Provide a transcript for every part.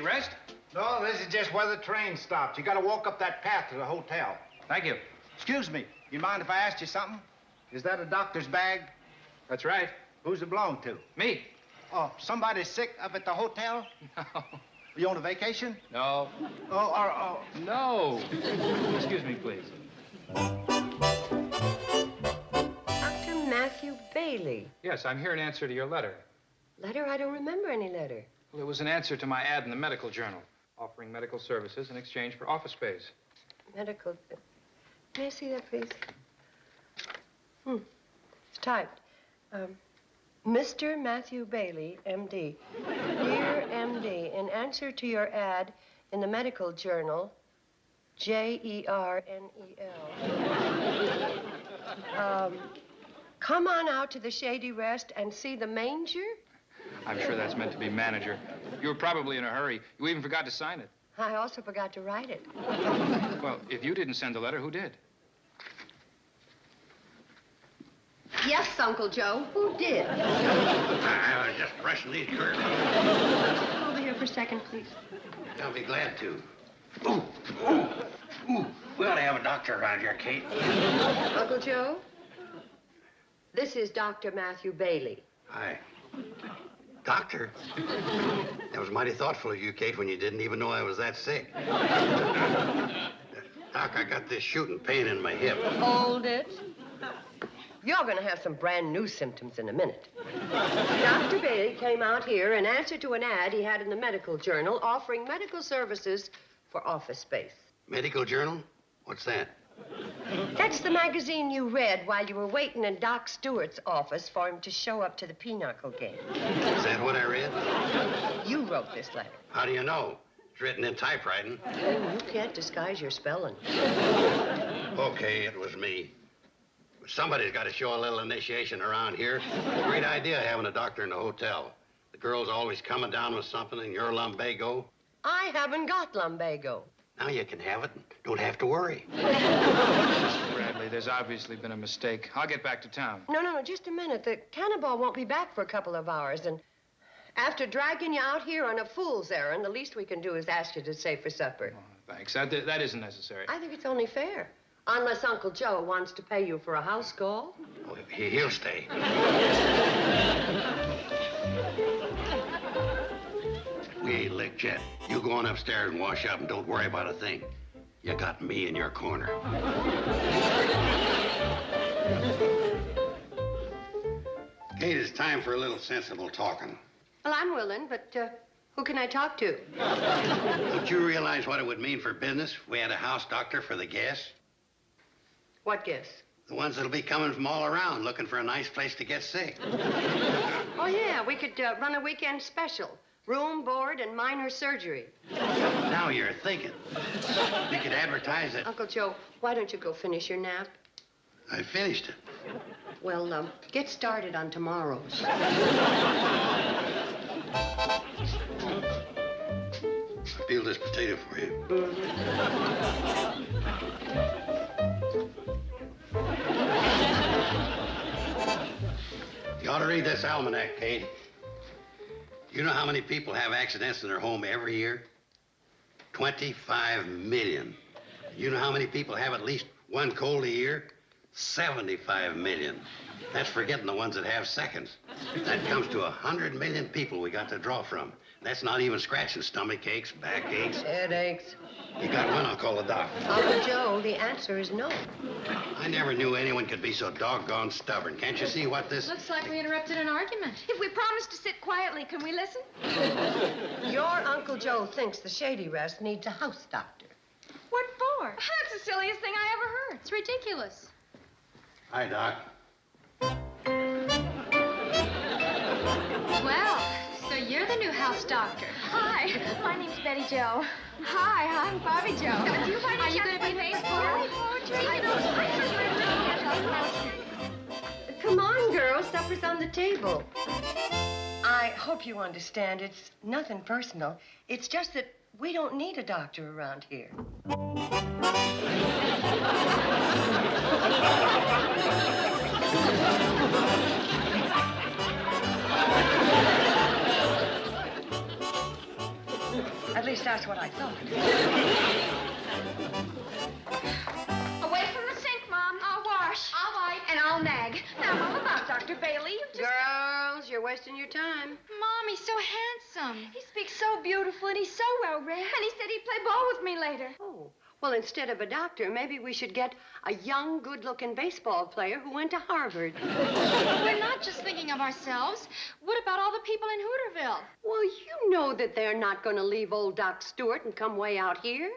rest? No, this is just where the train stops. You got to walk up that path to the hotel. Thank you. Excuse me. You mind if I asked you something? Is that a doctor's bag? That's right. Who's it belong to? Me. Oh, somebody sick up at the hotel? No. You on a vacation? No. Oh. No. Excuse me, please. Dr. Matthew Bailey. Yes, I'm here in answer to your letter. Letter? I don't remember any letter. Well, it was an answer to my ad in the medical journal, offering medical services in exchange for office space. Medical... May I see that, please? It's typed. Mr. Matthew Bailey, M.D. Dear M.D., in answer to your ad in the medical journal, Jernel. Come on out to the Shady Rest and see the manger? I'm sure that's meant to be manager. You were probably in a hurry. You even forgot to sign it. I also forgot to write it. Well, if you didn't send the letter, who did? Yes, Uncle Joe. Who did? I was just brushing these curtains. Over here for a second, please. I'll be glad to. Ooh. We ought to have a doctor around here, Kate. Uncle Joe, this is Dr. Matthew Bailey. Hi. Doctor? That was mighty thoughtful of you, Kate, when you didn't even know I was that sick. Doc, I got this shooting pain in my hip. Hold it. You're going to have some brand new symptoms in a minute. Dr. Bailey came out here in answer to an ad he had in the medical journal offering medical services for office space. Medical journal? What's that? That's the magazine you read while you were waiting in Doc Stewart's office for him to show up to the pinochle game. Is that what I read? You wrote this letter. How do you know? It's written in typewriting. You can't disguise your spelling. Okay, it was me. Somebody's got to show a little initiation around here. Great idea having a doctor in the hotel. The girl's always coming down with something, and you're lumbago. I haven't got lumbago. Now you can have it and don't have to worry. Mr. Bradley, there's obviously been a mistake. I'll get back to town. No, just a minute. The cannonball won't be back for a couple of hours, and after dragging you out here on a fool's errand, the least we can do is ask you to stay for supper. Oh, thanks. That isn't necessary. I think it's only fair. Unless Uncle Joe wants to pay you for a house call. Oh, he'll stay. We ain't licked yet. You go on upstairs and wash up and don't worry about a thing. You got me in your corner. Kate, it's time for a little sensible talking. Well, I'm willing, but who can I talk to? Don't you realize what it would mean for business if we had a house doctor for the guests? What guests? The ones that'll be coming from all around looking for a nice place to get sick. Oh, yeah, we could run a weekend special. Room, board, and minor surgery. Now you're thinking. You could advertise it. Uncle Joe, why don't you go finish your nap? I finished it. Well, get started on tomorrow's. Peel this potato for you. You ought to read this almanac, Kate. You know how many people have accidents in their home every year? 25 million. You know how many people have at least one cold a year? 75 million. That's forgetting the ones that have seconds. That comes to 100 million people we got to draw from. That's not even scratching stomach aches, back aches. Headaches. You got one, I'll call the doc. Uncle Joe, the answer is no. I never knew anyone could be so doggone stubborn. Can't you see what this... Looks like we interrupted an argument. If we promise to sit quietly, can we listen? Your Uncle Joe thinks the Shady Rest needs a house doctor. What for? That's the silliest thing I ever heard. It's ridiculous. Hi, Doc. Well, so you're the new house doctor. Hi, my name's Betty Jo. Hi, I'm Bobby Jo. Do you find Are you going to be faithful? poetry? Come on, girls. Supper's on the table. I hope you understand. It's nothing personal. It's just that we don't need a doctor around here. least that's what I thought. Away from the sink, Mom. I'll wash. I'll wipe. And I'll nag. Now, all about Dr. Bailey. You just... Girls, you're wasting your time. Mom, he's so handsome. He speaks so beautiful, and he's so well-read. And he said he'd play ball with me later. Oh, well, instead of a doctor, maybe we should get a young, good-looking baseball player who went to Harvard. We're not just thinking of ourselves. What about all the people in Hooterville? Well, you know that they're not going to leave old Doc Stewart and come way out here.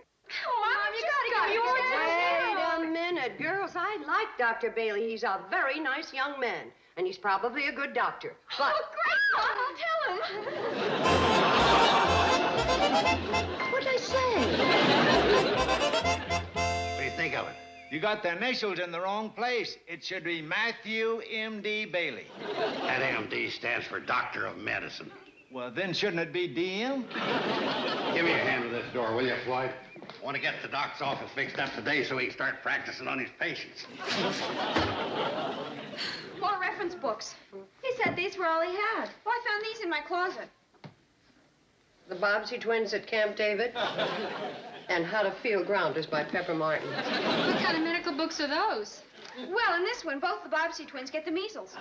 Oh, Mom, you gotta give me yours. Wait a minute, girls. I like Dr. Bailey. He's a very nice young man, and he's probably a good doctor. But... Oh, great, Mom. I'll tell him. What'd I say? What do you think of it? You got the initials in the wrong place. It should be Matthew M.D. Bailey. That MD stands for Doctor of Medicine. Well, then shouldn't it be D.M.? Give me a hand with this door, will you, Floyd? I want to get the doc's office fixed up today so he can start practicing on his patients. More reference books. He said these were all he had. Well, I found these in my closet. The Bobbsey Twins at Camp David and How to Feel Grounders by Pepper Martin. What kind of medical books are those? Well, in this one, both the Bobbsey twins get the measles.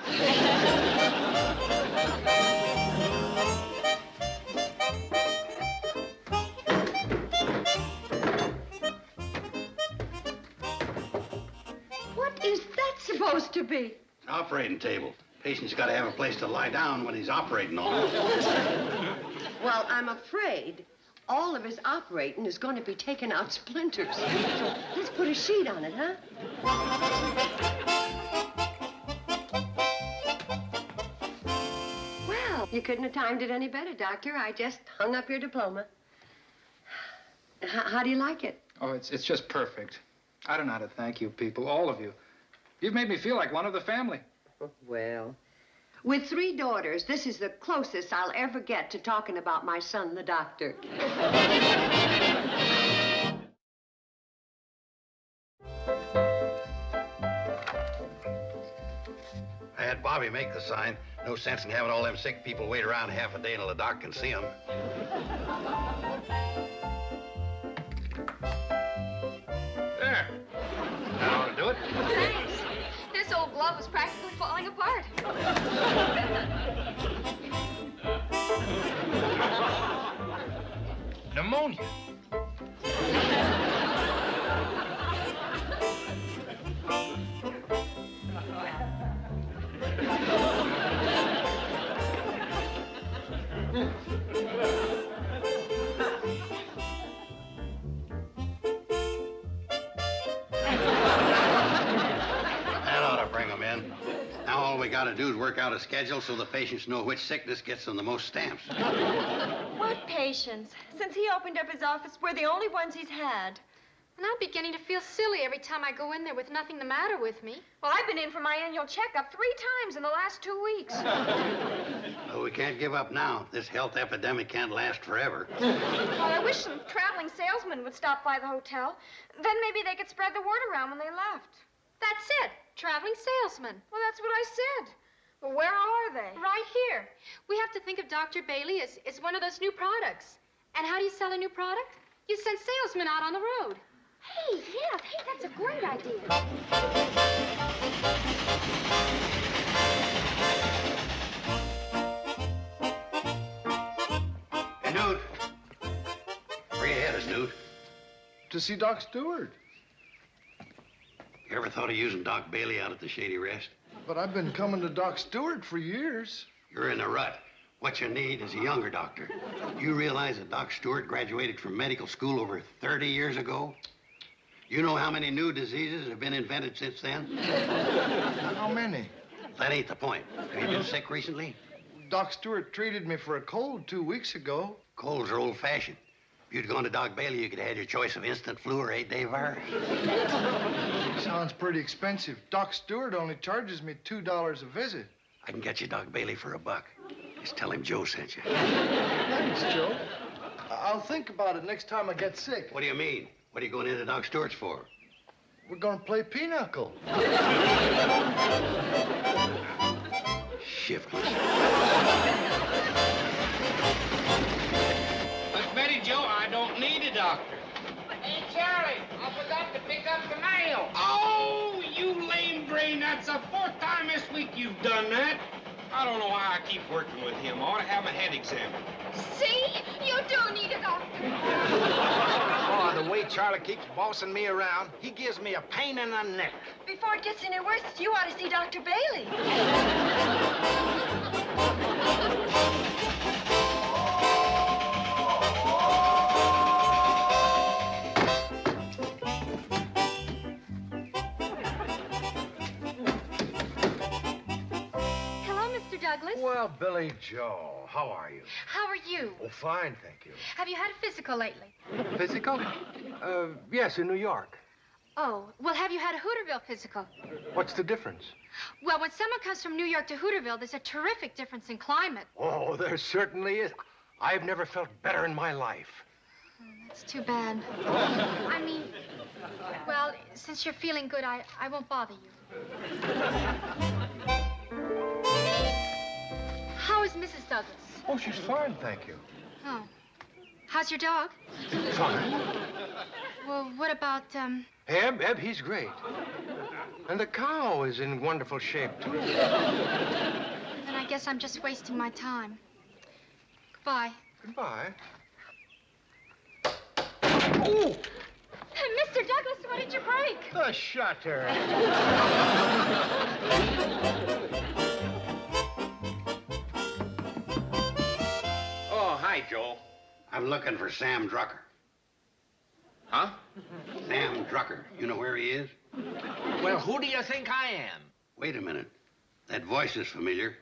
What is that supposed to be? An operating table. Patient's got to have a place to lie down when he's operating on him. Well, I'm afraid all of his operating is going to be taking out splinters. So let's put a sheet on it, huh? Well, you couldn't have timed it any better, Doctor. I just hung up your diploma. How do you like it? Oh, it's just perfect. I don't know how to thank you people, all of you. You've made me feel like one of the family. Well, with 3 daughters, this is the closest I'll ever get to talking about my son, the doctor. I had Bobby make the sign. No sense in having all them sick people wait around half a day until the doc can see them. There. That ought to do it. Thanks. This old glove is practically falling apart. Pneumonia. That ought to bring them in. Now all we got to do is work out a schedule so the patients know which sickness gets them the most stamps. What patients? Since he opened up his office, we're the only ones he's had. And I'm beginning to feel silly every time I go in there with nothing the matter with me. Well, I've been in for my annual checkup 3 times in the last 2 weeks. Well, we can't give up now. This health epidemic can't last forever. Well, I wish some traveling salesmen would stop by the hotel. Then maybe they could spread the word around when they left. That's it. Traveling salesman. Well, that's what I said. Well, where are they? Right here. We have to think of Dr. Bailey as one of those new products. And how do you sell a new product? You send salesmen out on the road. Hey, yeah, hey, that's a great idea. Hey, Newt. Where you headed, Newt? To see Doc Stewart. You ever thought of using Doc Bailey out at the Shady Rest? But I've been coming to Doc Stewart for years. You're in a rut. What you need is a younger doctor. You realize that Doc Stewart graduated from medical school over 30 years ago? You know how many new diseases have been invented since then? How many? That ain't the point. Have you been sick recently? Doc Stewart treated me for a cold 2 weeks ago. Colds are old-fashioned. If you'd gone to Doc Bailey, you could have had your choice of instant flu or 8-day virus. Sounds pretty expensive. Doc Stewart only charges me $2 a visit. I can get you Doc Bailey for $1. Just tell him Joe sent you. Thanks, Joe. I'll think about it next time I get sick. What do you mean? What are you going into Doc Stewart's for? We're gonna play pinochle. Shiftless. Miss Betty Joe, I don't Fourth time this week you've done that. I don't know why I keep working with him. I ought to have my head examined. See? You do need a doctor. Oh, the way Charlie keeps bossing me around, he gives me a pain in the neck. Before it gets any worse, you ought to see Dr. Bailey. Douglas. Well, Billy Joe, how are you? How are you? Oh, fine, thank you. Have you had a physical lately? Physical? Yes, in New York. Oh, well, have you had a Hooterville physical? What's the difference? Well, when someone comes from New York to Hooterville, there's a terrific difference in climate. Oh, there certainly is. I've never felt better in my life. Oh, that's too bad. I mean, well, since you're feeling good, I won't bother you. How is Mrs. Douglas? Oh, she's fine, thank you. Oh. How's your dog? Fine. Well, what about, Eb, he's great. And the cow is in wonderful shape, too. Then I guess I'm just wasting my time. Goodbye. Goodbye. Oh! Mr. Douglas, what did you break? The shutter. Oh, hi, Joel. I'm looking for Sam Drucker. Huh? Sam Drucker. You know where he is? Well, who do you think I am? Wait a minute. That voice is familiar.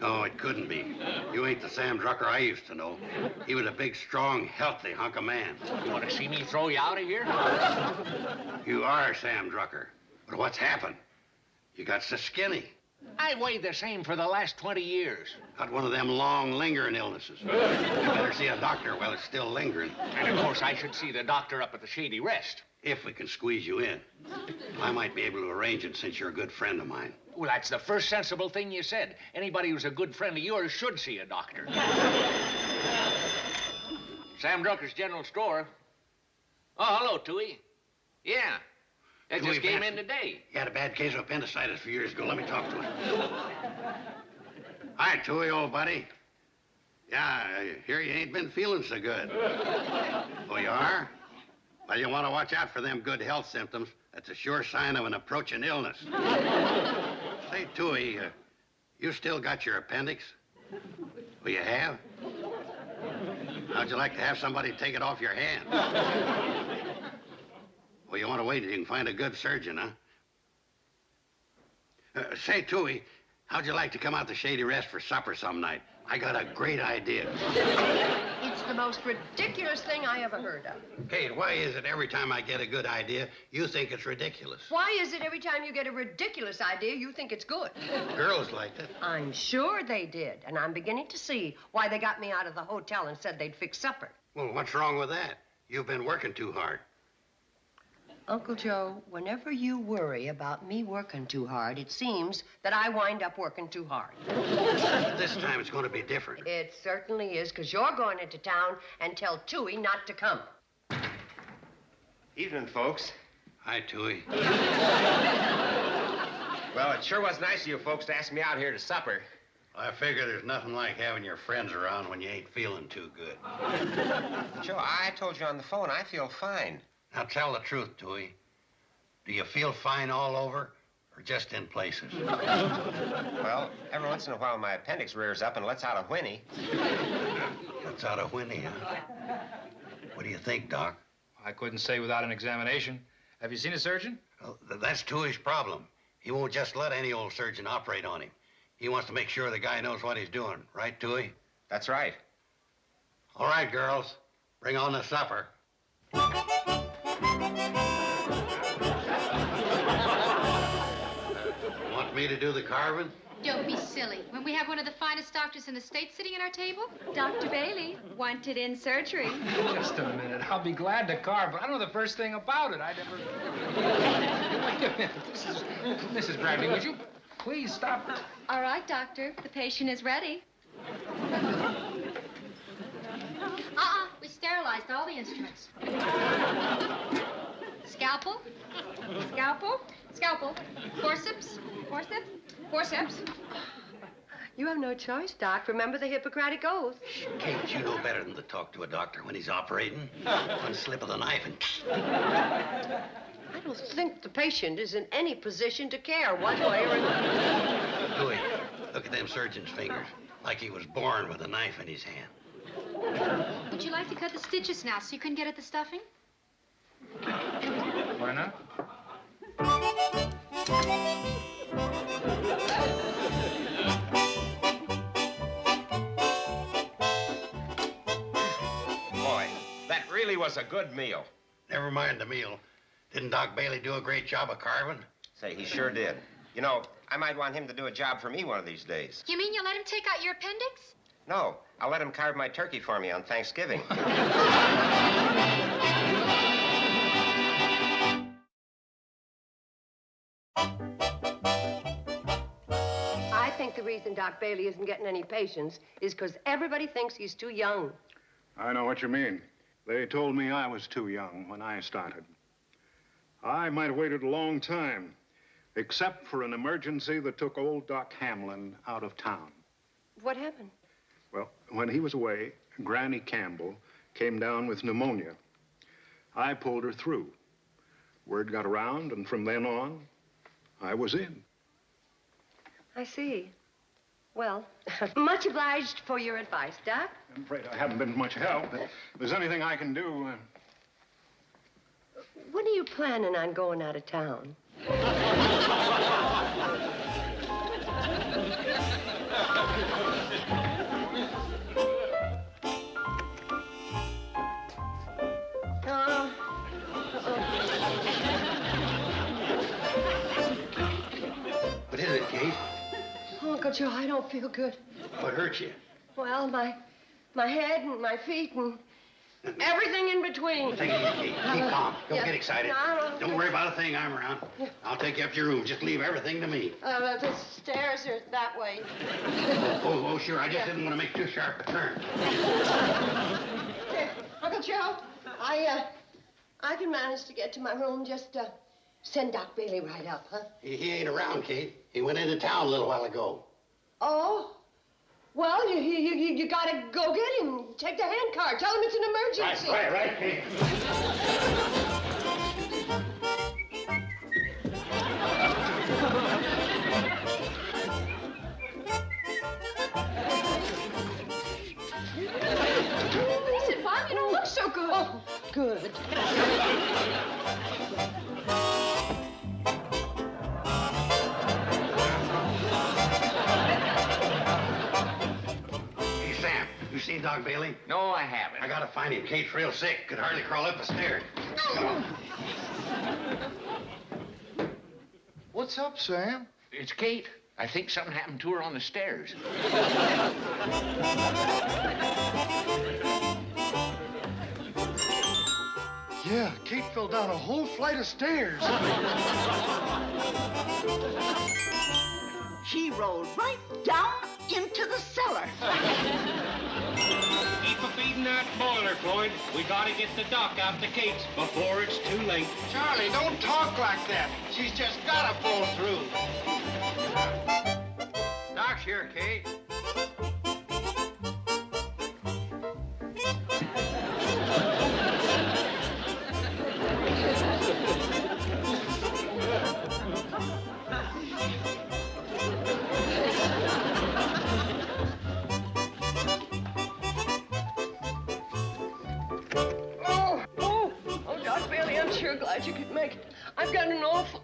No, it couldn't be. You ain't the Sam Drucker I used to know. He was a big, strong, healthy hunk of man. You want to see me throw you out of here? You are Sam Drucker. But what's happened? You got so skinny. I weighed the same for the last 20 years. Got one of them long, lingering illnesses. You better see a doctor while it's still lingering. And, of course, I should see the doctor up at the Shady Rest. If we can squeeze you in. I might be able to arrange it since you're a good friend of mine. Well, that's the first sensible thing you said. Anybody who's a good friend of yours should see a doctor. Sam Drucker's General Store. Oh, hello, Tooey. Yeah. It just came in today. He had a bad case of appendicitis a few years ago. Let me talk to him. Hi, Tooey, old buddy. Yeah, I hear you ain't been feeling so good. Oh, you are? Well, you want to watch out for them good health symptoms. That's a sure sign of an approaching illness. Say, Tooey, you still got your appendix? Well, you have? How'd you like to have somebody take it off your hand? Well, you want to wait until you can find a good surgeon, huh? Say, Tooey, how'd you like to come out to Shady Rest for supper some night? I got a great idea. It's the most ridiculous thing I ever heard of. Kate, why is it every time I get a good idea, you think it's ridiculous? Why is it every time you get a ridiculous idea, you think it's good? Girls liked it. I'm sure they did, and I'm beginning to see why they got me out of the hotel and said they'd fix supper. Well, what's wrong with that? You've been working too hard. Uncle Joe, whenever you worry about me working too hard, it seems that I wind up working too hard. This time it's going to be different. It certainly is, because you're going into town and tell Tooey not to come. Evening, folks. Hi, Tooey. Well, it sure was nice of you folks to ask me out here to supper. I figure there's nothing like having your friends around when you ain't feeling too good. Joe, I told you on the phone I feel fine. Now, tell the truth, Tooey. Do you feel fine all over, or just in places? Well, every once in a while my appendix rears up and lets out a whinny. Lets out a whinny, huh? What do you think, Doc? I couldn't say without an examination. Have you seen a surgeon? Well, that's Tooey's problem. He won't just let any old surgeon operate on him. He wants to make sure the guy knows what he's doing. Right, Tooey? That's right. All right, girls. Bring on the supper. Want me to do the carving? Don't be silly. When we have one of the finest doctors in the state sitting at our table? Dr. Bailey wanted in surgery. Just a minute. I'll be glad to carve, but I don't know the first thing about it. I never... Wait a minute. Mrs. Bradley, would you please stop? All right, doctor. The patient is ready. We sterilized all the instruments. Scalpel? Scalpel? Scalpel. Forceps. Forceps? Forceps? You have no choice, Doc. Remember the Hippocratic Oath. Kate, you know better than to talk to a doctor when he's operating. One slip of the knife and... I don't think the patient is in any position to care one way or another. Louis, look at them surgeon's fingers. Like he was born with a knife in his hand. Would you like to cut the stitches now so you can get at the stuffing? Why not? Boy, that really was a good meal. Never mind the meal. Didn't Doc Bailey do a great job of carving? Say, he sure did. You know, I might want him to do a job for me one of these days. You mean you'll let him take out your appendix? No, I'll let him carve my turkey for me on Thanksgiving. I think the reason Doc Bailey isn't getting any patients is because everybody thinks he's too young. I know what you mean. They told me I was too young when I started. I might have waited a long time, except for an emergency that took old Doc Hamlin out of town. What happened? Well, when he was away, Granny Campbell came down with pneumonia. I pulled her through. Word got around, and from then on, I was in. I see. Well, much obliged for your advice, Doc. I'm afraid I haven't been much help, but if there's anything I can do... When are you planning on going out of town? What is it, Kate? Oh, Uncle Joe, I don't feel good. What hurt you? Well, my head and my feet and everything in between. Take it easy, Kate. Keep calm. Don't get excited. No, Don't worry about a thing. I'm around. I'll take you up to your room. Just leave everything to me. The stairs are that way. Oh, sure. I just didn't want to make too sharp a turn. Uncle Joe, I can manage to get to my room. Just send Doc Bailey right up, huh? He ain't around, Kate. He went into town a little while ago. Oh? Well, you gotta go get him. Take the hand card. Tell him it's an emergency. Right, Kate. Listen, Bob, you don't look so good. Oh, good. You seen Doc Bailey? No, I haven't. I gotta find him. Kate's real sick. Could hardly crawl up the stairs. What's up, Sam? It's Kate. I think something happened to her on the stairs. Yeah, Kate fell down a whole flight of stairs. She rolled right down into the cellar. Keep a feeding that boiler, Floyd. We gotta get the doc out to Kate's before it's too late. Charlie, don't talk like that. She's just gotta pull through. Doc's here, Kate. Doc Bailey, I'm sure glad you could make it. I've got an awful...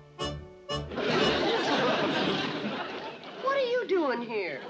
What are you doing here?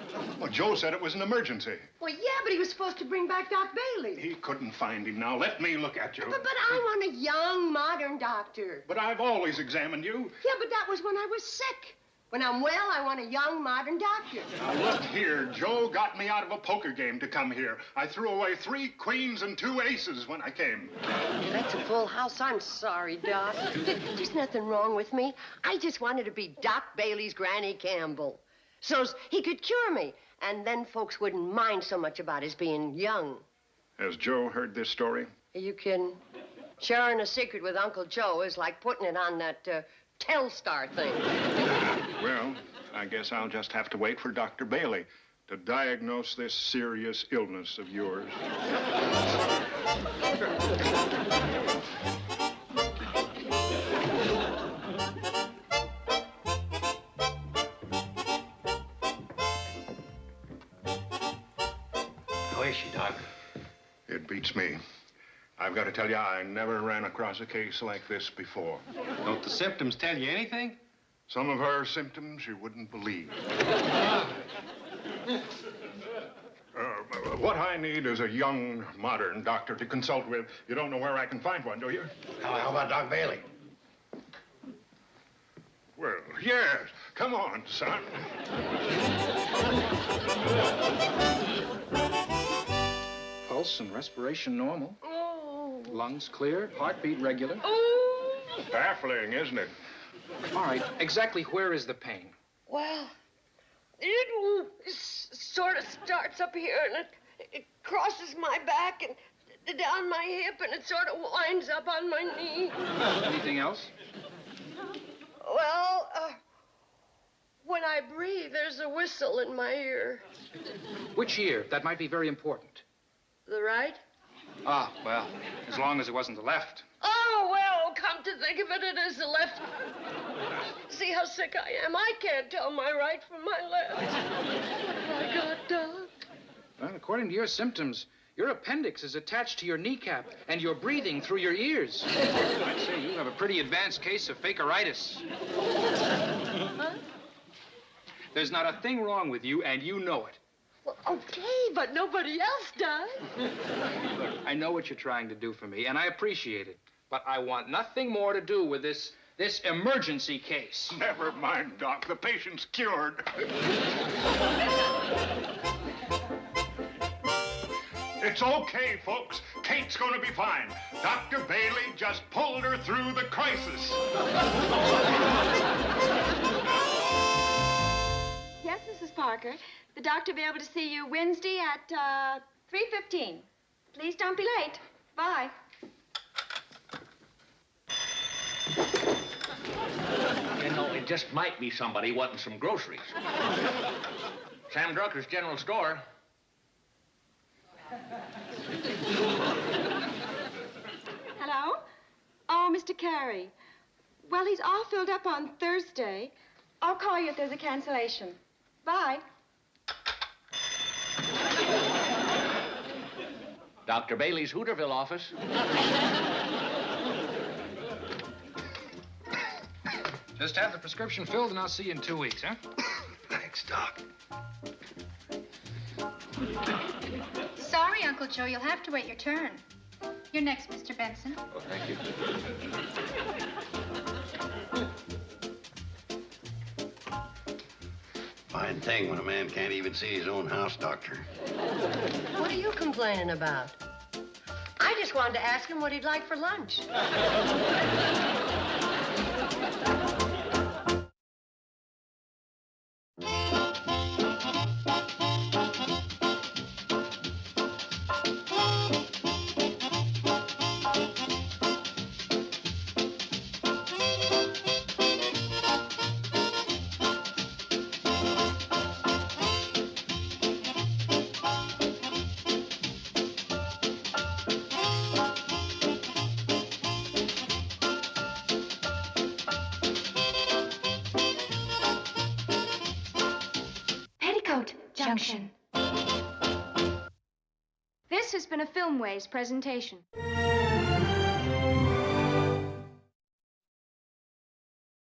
Well, Joe said it was an emergency. Well, yeah, but he was supposed to bring back Doc Bailey. He couldn't find him. Now, let me look at you. But I want a young, modern doctor. But I've always examined you. Yeah, but that was when I was sick. When I'm well, I want a young, modern doctor. Now, look here. Joe got me out of a poker game to come here. I threw away 3 queens and 2 aces when I came. That's a full house. I'm sorry, Doc. There's nothing wrong with me. I just wanted to be Doc Bailey's Granny Campbell. So's he could cure me. And then folks wouldn't mind so much about his being young. Has Joe heard this story? Are you kidding? Sharing a secret with Uncle Joe is like putting it on that Telstar thing. Well, I guess I'll just have to wait for Dr. Bailey to diagnose this serious illness of yours. How is she, Doc? It beats me. I've got to tell you, I never ran across a case like this before. Don't the symptoms tell you anything? Some of her symptoms you wouldn't believe. What I need is a young, modern doctor to consult with. You don't know where I can find one, do you? How about Doc Bailey? Well, yes. Come on, son. Pulse and respiration normal. Oh. Lungs clear, heartbeat regular. Oh. Baffling, isn't it? All right, exactly where is the pain? Well, it sort of starts up here and it crosses my back and down my hip and it sort of winds up on my knee. Anything else? Well, when I breathe, there's a whistle in my ear. Which ear? That might be very important. The right? Ah, well, as long as it wasn't the left. Oh, well, come to think of it, it is the left. See how sick I am? I can't tell my right from my left. I got Doc. Well, according to your symptoms, your appendix is attached to your kneecap, and you're breathing through your ears. I'd say you have a pretty advanced case of fakeritis. Huh? There's not a thing wrong with you, and you know it. Well, okay, but nobody else does. Look, I know what you're trying to do for me, and I appreciate it. But I want nothing more to do with this emergency case. Never mind, Doc. The patient's cured. It's okay, folks. Kate's going to be fine. Dr. Bailey just pulled her through the crisis. Yes, Mrs. Parker. The doctor will be able to see you Wednesday at 3:15. Please don't be late. Bye. You know, it just might be somebody wanting some groceries. Sam Drucker's General Store. Hello? Oh, Mr. Carey. Well, he's all filled up on Thursday. I'll call you if there's a cancellation. Bye. Dr. Bailey's Hooterville office. Just have the prescription filled, and I'll see you in 2 weeks, huh? Thanks, Doc. Sorry, Uncle Joe, you'll have to wait your turn. You're next, Mr. Benson. Oh, thank you. Fine thing when a man can't even see his own house, Doctor. What are you complaining about? I just wanted to ask him what he'd like for lunch. Petticoat Junction. This has been a Filmways presentation.